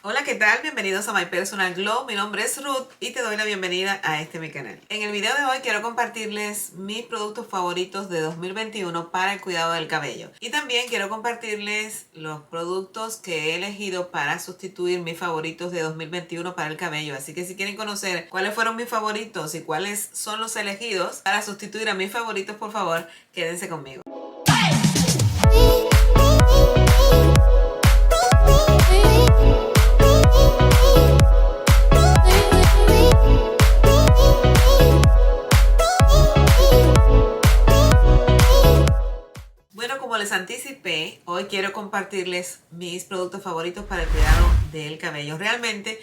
Hola, ¿qué tal? Bienvenidos a My Personal Glow. Mi nombre es Ruth y te doy la bienvenida a mi canal. En el video de hoy quiero compartirles mis productos favoritos de 2021 para el cuidado del cabello. Y también quiero compartirles los productos que he elegido para sustituir mis favoritos de 2021 para el cabello. Así que si quieren conocer cuáles fueron mis favoritos y cuáles son los elegidos para sustituir a mis favoritos, por favor, quédense conmigo. Bueno, como les anticipé, hoy quiero compartirles mis productos favoritos para el cuidado del cabello. Realmente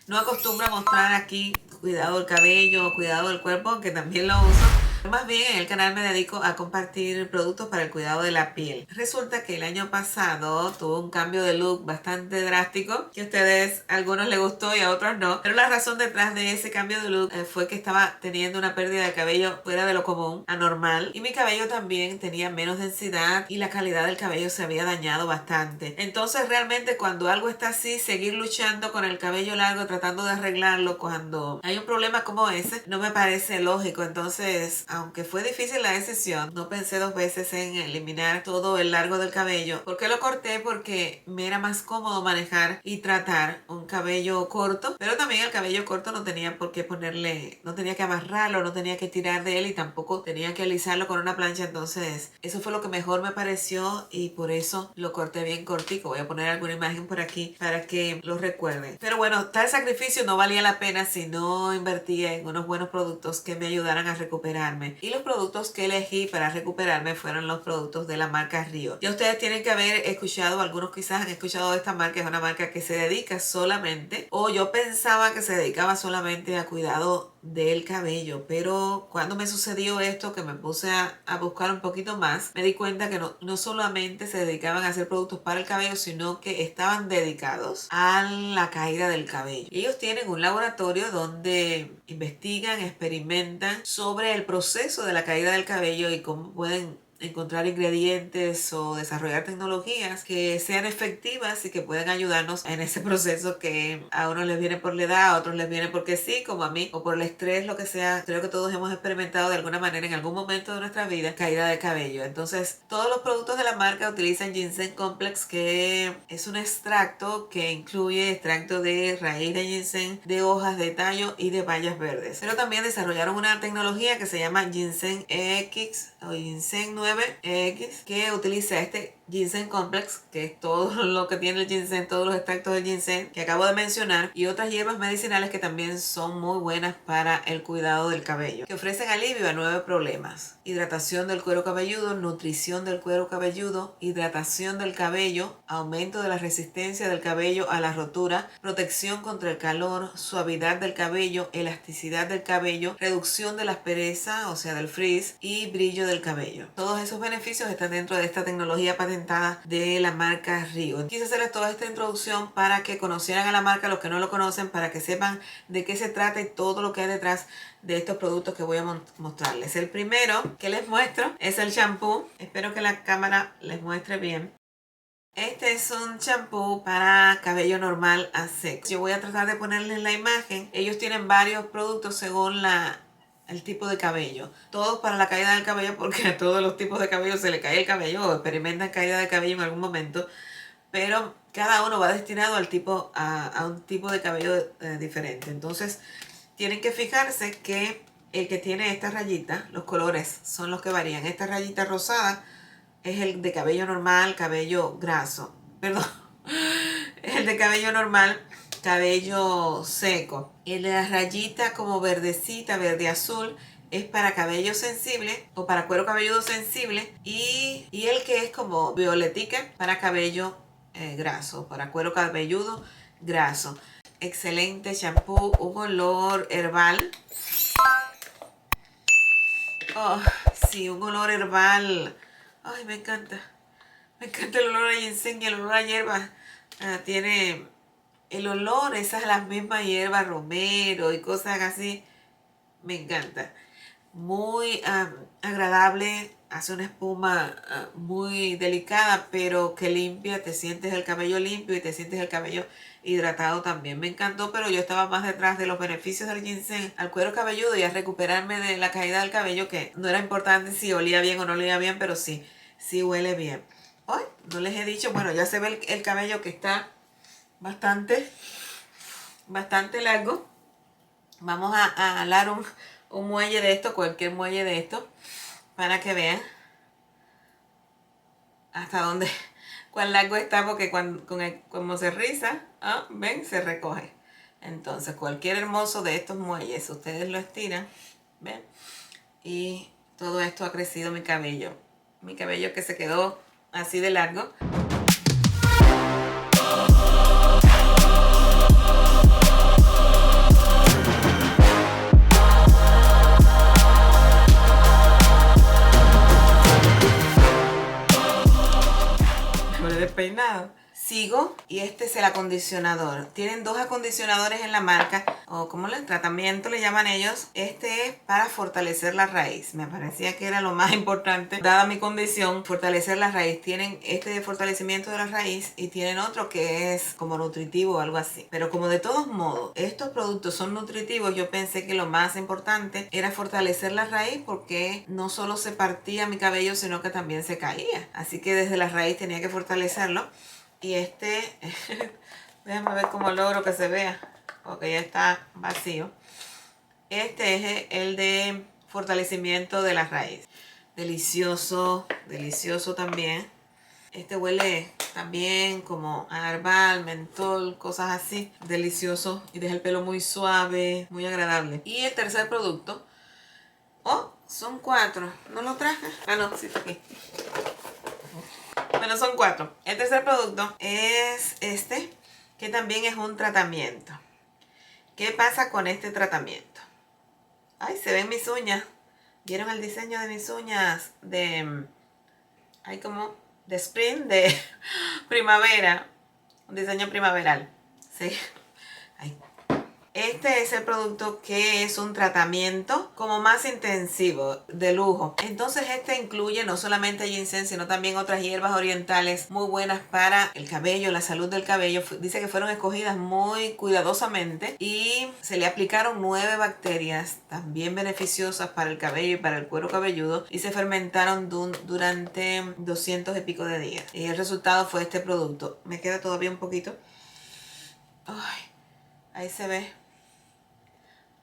no acostumbro a mostrar aquí cuidado del cabello, cuidado del cuerpo, aunque también lo uso. Más bien en el canal me dedico a compartir productos para el cuidado de la piel. Resulta que el año pasado tuve un cambio de look bastante drástico, que a ustedes, a algunos les gustó y a otros no. Pero la razón detrás de ese cambio de look fue que estaba teniendo una pérdida de cabello fuera de lo común, anormal. Y mi cabello también tenía menos densidad y la calidad del cabello se había dañado bastante. Entonces realmente cuando algo está así, seguir luchando con el cabello largo, tratando de arreglarlo cuando hay un problema como ese, no me parece lógico. Entonces, aunque fue difícil la decisión, no pensé dos veces en eliminar todo el largo del cabello. ¿Por qué lo corté? Porque me era más cómodo manejar y tratar un cabello corto, pero también el cabello corto no tenía por qué ponerle, no tenía que amarrarlo, no tenía que tirar de él y tampoco tenía que alisarlo con una plancha. Entonces eso fue lo que mejor me pareció y por eso lo corté bien cortico. Voy a poner alguna imagen por aquí para que lo recuerden. Pero bueno, tal sacrificio no valía la pena si no invertía en unos buenos productos que me ayudaran a recuperarme. Y los productos que elegí para recuperarme fueron los productos de la marca Rio. Ya ustedes tienen que haber escuchado, algunos quizás han escuchado de esta marca. Es una marca que se dedica solamente, o yo pensaba que se dedicaba solamente a cuidado del cabello, pero cuando me sucedió esto, que me puse a buscar un poquito más, me di cuenta que no solamente se dedicaban a hacer productos para el cabello, sino que estaban dedicados a la caída del cabello. Ellos tienen un laboratorio donde investigan, experimentan sobre el proceso de la caída del cabello y cómo pueden encontrar ingredientes o desarrollar tecnologías que sean efectivas y que puedan ayudarnos en ese proceso que a unos les viene por la edad, a otros les viene porque sí, como a mí, o por el estrés, lo que sea. Creo que todos hemos experimentado de alguna manera en algún momento de nuestra vida caída de cabello. Entonces, todos los productos de la marca utilizan Ginseng Complex, que es un extracto que incluye extracto de raíz de ginseng, de hojas de tallo y de bayas verdes. Pero también desarrollaron una tecnología que se llama Ginseng X o Ginseng 9X, que utiliza este Ginseng Complex, que es todo lo que tiene el ginseng, todos los extractos de ginseng que acabo de mencionar, y otras hierbas medicinales que también son muy buenas para el cuidado del cabello, que ofrecen alivio a 9 problemas: hidratación del cuero cabelludo, nutrición del cuero cabelludo, hidratación del cabello, aumento de la resistencia del cabello a la rotura, protección contra el calor, suavidad del cabello, elasticidad del cabello, reducción de la aspereza, o sea del frizz, y brillo del cabello. Todos esos beneficios están dentro de esta tecnología patentada de la marca Rio. Quise hacerles toda esta introducción para que conocieran a la marca, los que no lo conocen, para que sepan de qué se trata y todo lo que hay detrás de estos productos que voy a mostrarles. El primero que les muestro es el shampoo. Espero que la cámara les muestre bien. Este es un champú para cabello normal a seco. Yo voy a tratar de ponerles la imagen. Ellos tienen varios productos según el tipo de cabello. Todos para la caída del cabello, porque a todos los tipos de cabello se le cae el cabello o experimentan caída de cabello en algún momento. Pero cada uno va destinado al tipo, a un tipo de cabello diferente. Entonces tienen que fijarse que el que tiene esta rayita, los colores son los que varían. Esta rayita rosada es el de cabello normal, cabello graso. Perdón. Es el de cabello normal, cabello seco. Y la rayita como verdecita, verde azul, es para cabello sensible o para cuero cabelludo sensible. Y el que es como violetica para cabello graso, para cuero cabelludo graso. Excelente shampoo, un olor herbal. Oh, sí, un olor herbal. Ay, me encanta. Me encanta el olor a ginseng y el olor a hierba. Tiene el olor, esas las mismas hierbas, romero y cosas así. Me encanta. Muy agradable. Hace una espuma muy delicada, pero que limpia. Te sientes el cabello limpio y te sientes el cabello hidratado también. Me encantó, pero yo estaba más detrás de los beneficios del ginseng al cuero cabelludo y a recuperarme de la caída del cabello, que no era importante si olía bien o no olía bien, pero sí, sí huele bien. Hoy no les he dicho, bueno, ya se ve el cabello que está bastante largo. Vamos a alar un muelle de esto, cualquier muelle de esto, para que vean hasta dónde, cuán largo está, porque como se riza, ven, se recoge. Entonces cualquier hermoso de estos muelles, ustedes lo estiran, ven, y todo esto ha crecido mi cabello que se quedó así de largo. Despeinado. Sigo, y este es el acondicionador. Tienen dos acondicionadores en la marca, o como el tratamiento le llaman ellos. Este es para fortalecer la raíz. Me parecía que era lo más importante, dada mi condición, fortalecer la raíz. Tienen este de fortalecimiento de la raíz y tienen otro que es como nutritivo o algo así. Pero como de todos modos estos productos son nutritivos, yo pensé que lo más importante era fortalecer la raíz, porque no solo se partía mi cabello, sino que también se caía. Así que desde la raíz tenía que fortalecerlo. Y déjame ver cómo logro que se vea, porque ya está vacío. Este es el de fortalecimiento de la raíz. Delicioso, delicioso también. Este huele también como a herbal, mentol, cosas así. Delicioso y deja el pelo muy suave, muy agradable. Y el tercer producto, son 4. ¿No lo traje? No, sí está aquí. Bueno, son 4. El tercer producto es este, que también es un tratamiento. ¿Qué pasa con este tratamiento? Ay, se ven mis uñas. ¿Vieron el diseño de mis uñas? Como de spring, de primavera. Un diseño primaveral. Sí. Ay. Este es el producto que es un tratamiento como más intensivo, de lujo. Entonces este incluye no solamente ginseng, sino también otras hierbas orientales muy buenas para el cabello, la salud del cabello. Dice que fueron escogidas muy cuidadosamente y se le aplicaron 9 bacterias también beneficiosas para el cabello y para el cuero cabelludo, y se fermentaron durante 200 y pico de días. Y el resultado fue este producto. Me queda todavía un poquito. Ay, ahí se ve.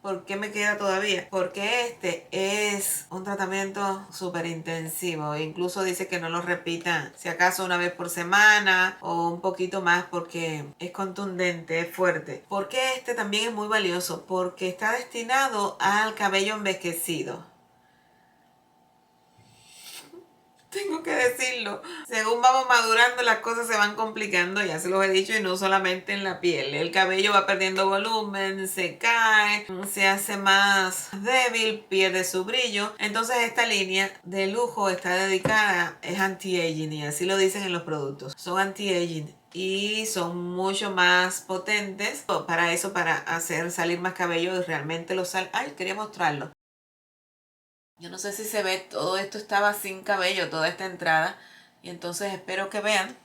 ¿Por qué me queda todavía? Porque este es un tratamiento súper intensivo. Incluso dice que no lo repitan, si acaso una vez por semana o un poquito más, porque es contundente, es fuerte. Porque este también es muy valioso, porque está destinado al cabello envejecido. Tengo que decirlo. Según vamos madurando, las cosas se van complicando, ya se los he dicho, y no solamente en la piel. El cabello va perdiendo volumen, se cae, se hace más débil, pierde su brillo. Entonces esta línea de lujo está dedicada, es anti-aging, y así lo dicen en los productos. Son anti-aging y son mucho más potentes para eso, para hacer salir más cabello, y realmente lo sale. Ay, quería mostrarlo. Yo no sé si se ve, todo esto estaba sin cabello, toda esta entrada. Y entonces espero que vean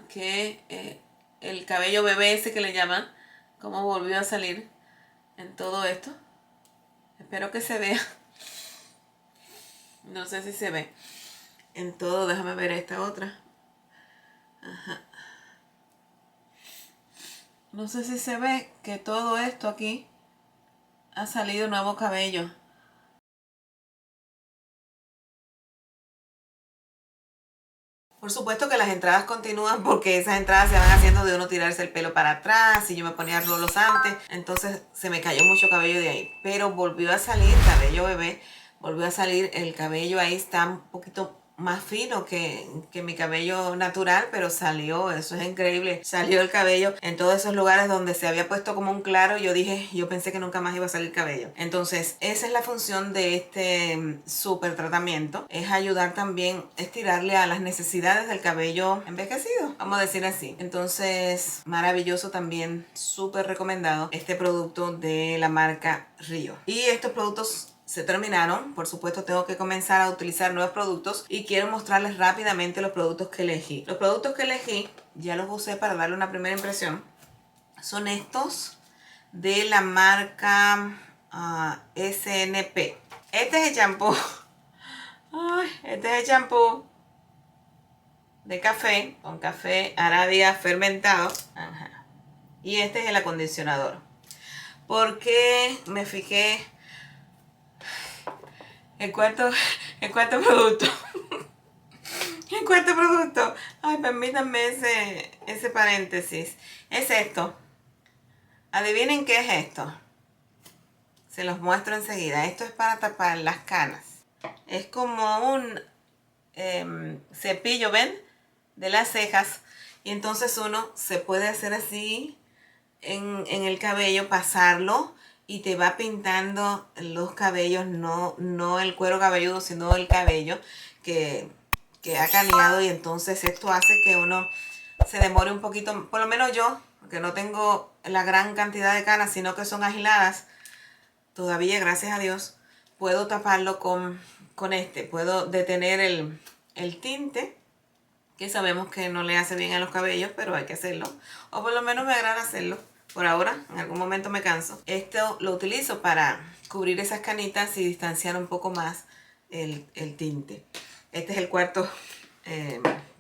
que el cabello bebé ese que le llaman, cómo volvió a salir en todo esto. Espero que se vea. No sé si se ve en todo. Déjame ver esta otra. Ajá. No sé si se ve que todo esto aquí ha salido nuevo cabello. Por supuesto que las entradas continúan, porque esas entradas se van haciendo de uno tirarse el pelo para atrás, y yo me ponía rolos antes, entonces se me cayó mucho cabello de ahí. Pero volvió a salir cabello bebé, volvió a salir el cabello, ahí está un poquito más fino que mi cabello natural, pero salió, eso es increíble. Salió el cabello en todos esos lugares donde se había puesto como un claro. Yo pensé que nunca más iba a salir cabello. Entonces esa es la función de este súper tratamiento, es ayudar también, estirarle a las necesidades del cabello envejecido, vamos a decir así. Entonces maravilloso también, súper recomendado este producto de la marca Rio. Y estos productos se terminaron. Por supuesto tengo que comenzar a utilizar nuevos productos y quiero mostrarles rápidamente los productos que elegí. Los productos que elegí, ya los usé para darle una primera impresión. Son estos de la marca SNP. Este es el champú. Este es el champú de café, con café Arabia fermentado. Y este es el acondicionador. Porque me fijé el cuarto producto. El cuarto producto. Ay, permítanme ese paréntesis. Es esto. Adivinen qué es esto. Se los muestro enseguida. Esto es para tapar las canas. Es como un cepillo, ¿ven? De las cejas. Y entonces uno se puede hacer así en el cabello, pasarlo y te va pintando los cabellos, no el cuero cabelludo, sino el cabello que ha caneado, y entonces esto hace que uno se demore un poquito, por lo menos yo, que no tengo la gran cantidad de canas, sino que son agiladas, todavía, gracias a Dios, puedo taparlo con este, puedo detener el tinte, que sabemos que no le hace bien a los cabellos, pero hay que hacerlo, o por lo menos me agrada hacerlo. Por ahora, en algún momento me canso. Esto lo utilizo para cubrir esas canitas y distanciar un poco más el tinte. Este es el cuarto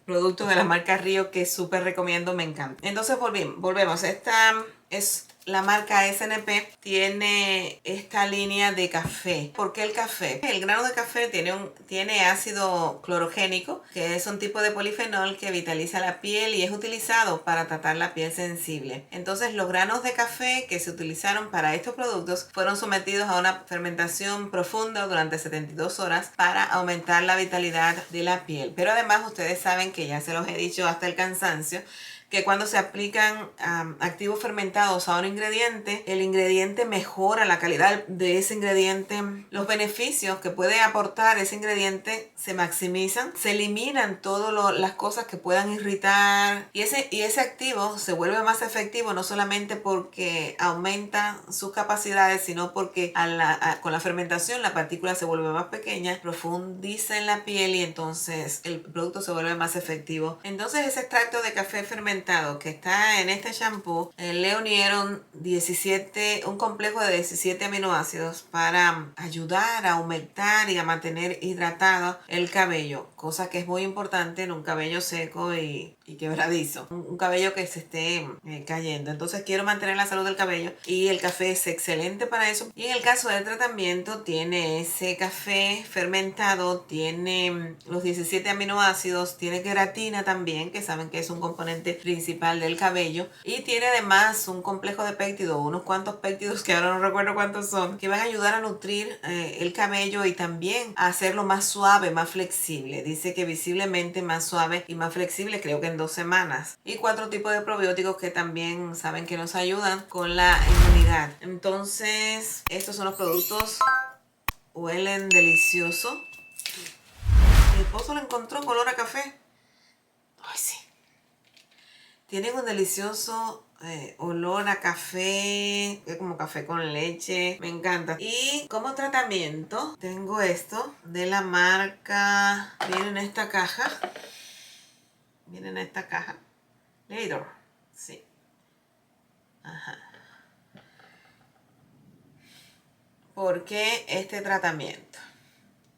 producto de la marca Río que súper recomiendo, me encanta. Entonces volvemos. Esta es la marca SNP, tiene esta línea de café. ¿Por qué el café? El grano de café tiene ácido clorogénico, que es un tipo de polifenol que vitaliza la piel y es utilizado para tratar la piel sensible. Entonces los granos de café que se utilizaron para estos productos fueron sometidos a una fermentación profunda durante 72 horas para aumentar la vitalidad de la piel. Pero además ustedes saben, que ya se los he dicho hasta el cansancio, que cuando se aplican activos fermentados a un ingrediente, el ingrediente mejora la calidad de ese ingrediente. Los beneficios que puede aportar ese ingrediente se maximizan, se eliminan todas las cosas que puedan irritar, y ese activo se vuelve más efectivo, no solamente porque aumenta sus capacidades, sino porque con la fermentación la partícula se vuelve más pequeña, profundiza en la piel y entonces el producto se vuelve más efectivo. Entonces ese extracto de café fermentado que está en este shampoo, le unieron un complejo de 17 aminoácidos para ayudar a humectar y a mantener hidratado el cabello, cosa que es muy importante en un cabello seco y quebradizo, un cabello que se esté cayendo. Entonces quiero mantener la salud del cabello y el café es excelente para eso. Y en el caso del tratamiento, tiene ese café fermentado, tiene los 17 aminoácidos, tiene queratina también, que saben que es un componente principal del cabello, y tiene además un complejo de péptidos, unos cuantos péptidos que ahora no recuerdo cuántos son, que van a ayudar a nutrir el cabello y también a hacerlo más suave, más flexible. Dice que visiblemente más suave y más flexible, creo que en 2 semanas. Y 4 tipos de probióticos que también saben que nos ayudan con la inmunidad. Entonces estos son los productos. Huelen delicioso. Mi esposo lo encontró color a café. Ay, sí. Tienen un delicioso olor a café, como café con leche. Me encanta. Y como tratamiento, tengo esto de la marca. Viene en esta caja. Later. Sí. Ajá. ¿Por qué este tratamiento?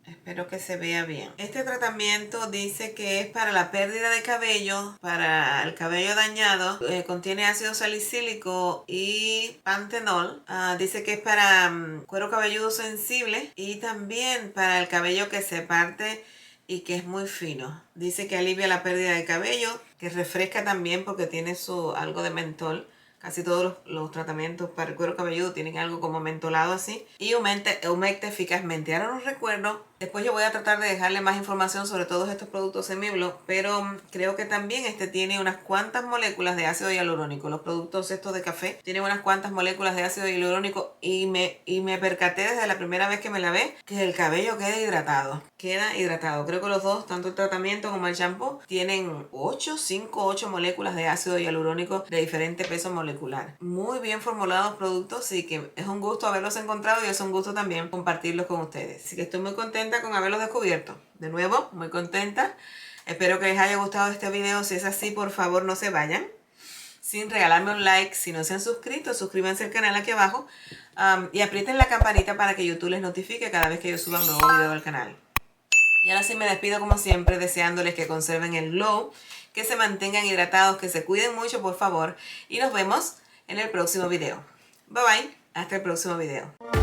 Espero que se vea bien. Este tratamiento dice que es para la pérdida de cabello, para el cabello dañado. Contiene ácido salicílico y pantenol. Dice que es para cuero cabelludo sensible y también para el cabello que se parte y que es muy fino. Dice que alivia la pérdida de cabello, que refresca también porque tiene algo de mentol. Casi todos los tratamientos para el cuero cabelludo tienen algo como mentolado así. Y humecta eficazmente. Ahora no recuerdo. Después yo voy a tratar de dejarle más información sobre todos estos productos en mi blog. Pero creo que también este tiene unas cuantas moléculas de ácido hialurónico. Los productos estos de café tienen unas cuantas moléculas de ácido hialurónico. Y me percaté desde la primera vez que me lavé que el cabello queda hidratado. Creo que los dos, tanto el tratamiento como el shampoo, tienen 8 moléculas de ácido hialurónico de diferente peso molecular. molecular. Muy bien formulados productos, y que es un gusto haberlos encontrado y es un gusto también compartirlos con ustedes. Así que estoy muy contenta con haberlos descubierto. De nuevo, muy contenta. Espero que les haya gustado este video. Si es así, por favor no se vayan sin regalarme un like. Si no se han suscrito, suscríbanse al canal aquí abajo y aprieten la campanita para que YouTube les notifique cada vez que yo suba un nuevo video al canal. Y ahora sí me despido como siempre, deseándoles que conserven el glow, que se mantengan hidratados, que se cuiden mucho por favor, y nos vemos en el próximo video. Bye bye, hasta el próximo video.